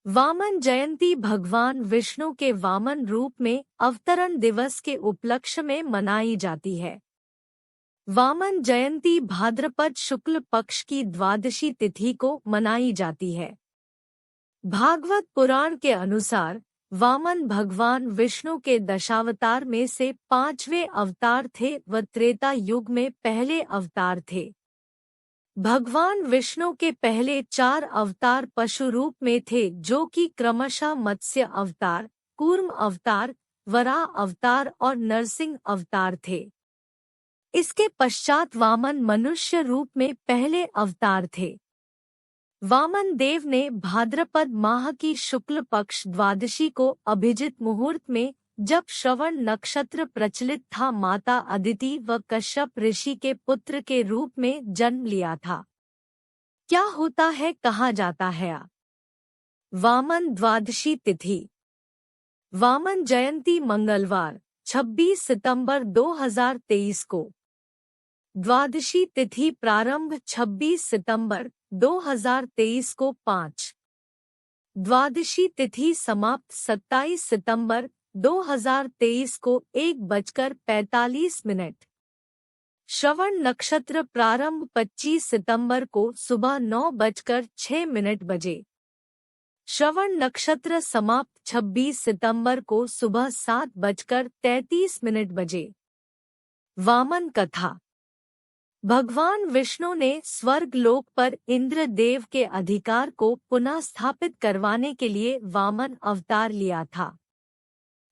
वामन जयंती भगवान विष्णु के वामन रूप में अवतरण दिवस के उपलक्ष्य में मनाई जाती है। वामन जयंती भाद्रपद शुक्ल पक्ष की द्वादशी तिथि को मनाई जाती है। भागवत पुराण के अनुसार वामन भगवान विष्णु के दशावतार में से 5वें अवतार थे व त्रेता युग में पहले अवतार थे। भगवान विष्णु के पहले 4 अवतार पशु रूप में थे, जो कि क्रमशः मत्स्य अवतार, कूर्म अवतार, वराह अवतार और नरसिंह अवतार थे। इसके पश्चात वामन मनुष्य रूप में पहले अवतार थे। वामन देव ने भाद्रपद माह की शुक्ल पक्ष द्वादशी को अभिजित मुहूर्त में, जब श्रवण नक्षत्र प्रचलित था, माता अदिति व कश्यप ऋषि के पुत्र के रूप में जन्म लिया था। क्या होता है, कहा जाता है। वामन द्वादशी तिथि। वामन जयंती मंगलवार 26 सितंबर 2023 को। द्वादशी तिथि प्रारंभ 26 सितंबर 2023 को 5। द्वादशी तिथि समाप्त 27 सितंबर 2023 को 1:45। श्रवण नक्षत्र प्रारंभ 25 सितंबर को सुबह 9:06 बजे। श्रवण नक्षत्र समाप्त 26 सितंबर को सुबह 7:33 बजे। वामन कथा। भगवान विष्णु ने स्वर्ग लोक पर इंद्र देव के अधिकार को पुनः स्थापित करवाने के लिए वामन अवतार लिया था।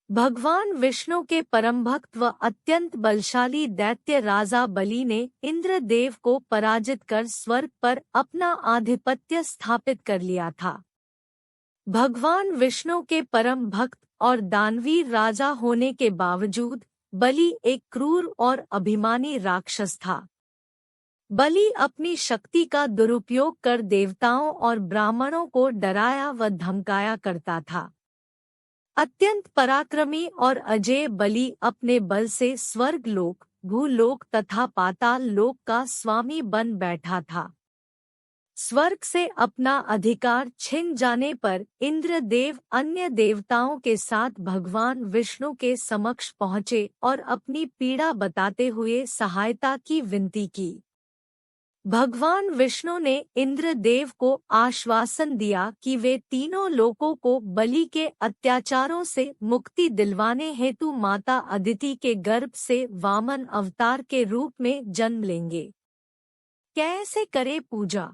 भगवान विष्णु के परम भक्त व अत्यंत बलशाली दैत्य राजा बलि ने इंद्र देव को पराजित कर स्वर्ग पर अपना आधिपत्य स्थापित कर लिया था। भगवान विष्णु के परम भक्त और दानवीर राजा होने के बावजूद बलि एक क्रूर और अभिमानी राक्षस था। बलि अपनी शक्ति का दुरुपयोग कर देवताओं और ब्राह्मणों को डराया व धमकाया करता था। अत्यंत पराक्रमी और अजेय बलि अपने बल से स्वर्ग लोक, भूलोक तथा पाताल लोक का स्वामी बन बैठा था। स्वर्ग से अपना अधिकार छिन जाने पर इंद्र देव अन्य देवताओं के साथ भगवान विष्णु के समक्ष पहुँचे और अपनी पीड़ा बताते हुए सहायता की विनती की। भगवान विष्णु ने इंद्र देव को आश्वासन दिया कि वे तीनों लोकों को बलि के अत्याचारों से मुक्ति दिलवाने हेतु माता अदिति के गर्भ से वामन अवतार के रूप में जन्म लेंगे। कैसे करे पूजा।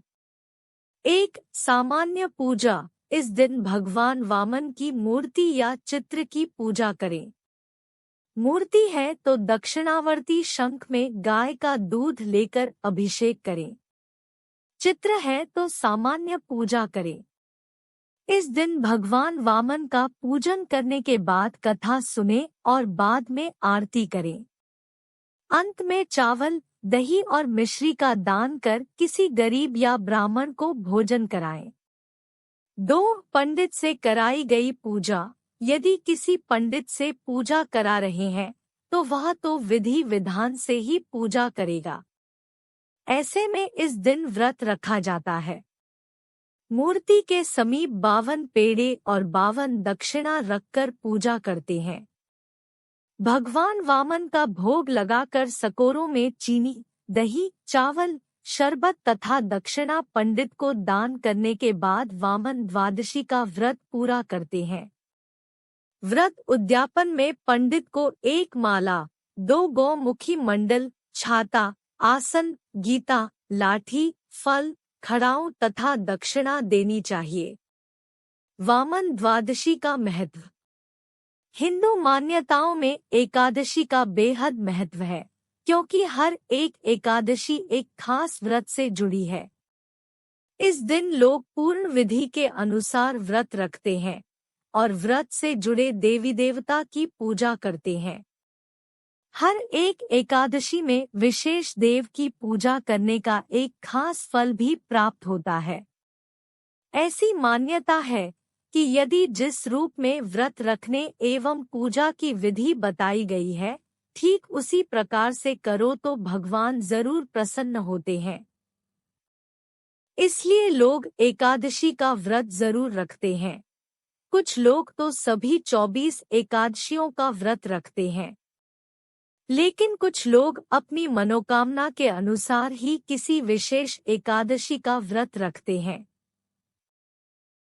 1. सामान्य पूजा। इस दिन भगवान वामन की मूर्ति या चित्र की पूजा करें। मूर्ति है तो दक्षिणावर्ती शंख में गाय का दूध लेकर अभिषेक करें। चित्र है तो सामान्य पूजा करें। इस दिन भगवान वामन का पूजन करने के बाद कथा सुने और बाद में आरती करें। अंत में चावल, दही और मिश्री का दान कर किसी गरीब या ब्राह्मण को भोजन कराएं। 2. पंडित से कराई गई पूजा। यदि किसी पंडित से पूजा करा रहे हैं तो वह तो विधि विधान से ही पूजा करेगा। ऐसे में इस दिन व्रत रखा जाता है। मूर्ति के समीप 52 पेड़े और 52 दक्षिणा रखकर पूजा करते हैं। भगवान वामन का भोग लगाकर सकोरों में चीनी, दही, चावल, शरबत तथा दक्षिणा पंडित को दान करने के बाद वामन द्वादशी का व्रत पूरा करते हैं। व्रत उद्यापन में पंडित को 1 माला, 2 गौमुखी मंडल, छाता, आसन, गीता, लाठी, फल, खड़ाऊ तथा दक्षिणा देनी चाहिए। वामन द्वादशी का महत्व। हिंदू मान्यताओं में एकादशी का बेहद महत्व है, क्योंकि हर एक एकादशी एक खास व्रत से जुड़ी है। इस दिन लोग पूर्ण विधि के अनुसार व्रत रखते हैं और व्रत से जुड़े देवी देवता की पूजा करते हैं। हर एक एकादशी में विशेष देव की पूजा करने का एक खास फल भी प्राप्त होता है। ऐसी मान्यता है कि यदि जिस रूप में व्रत रखने एवं पूजा की विधि बताई गई है, ठीक उसी प्रकार से करो तो भगवान जरूर प्रसन्न होते हैं। इसलिए लोग एकादशी का व्रत जरूर रखते हैं। कुछ लोग तो सभी 24 एकादशियों का व्रत रखते हैं, लेकिन कुछ लोग अपनी मनोकामना के अनुसार ही किसी विशेष एकादशी का व्रत रखते हैं।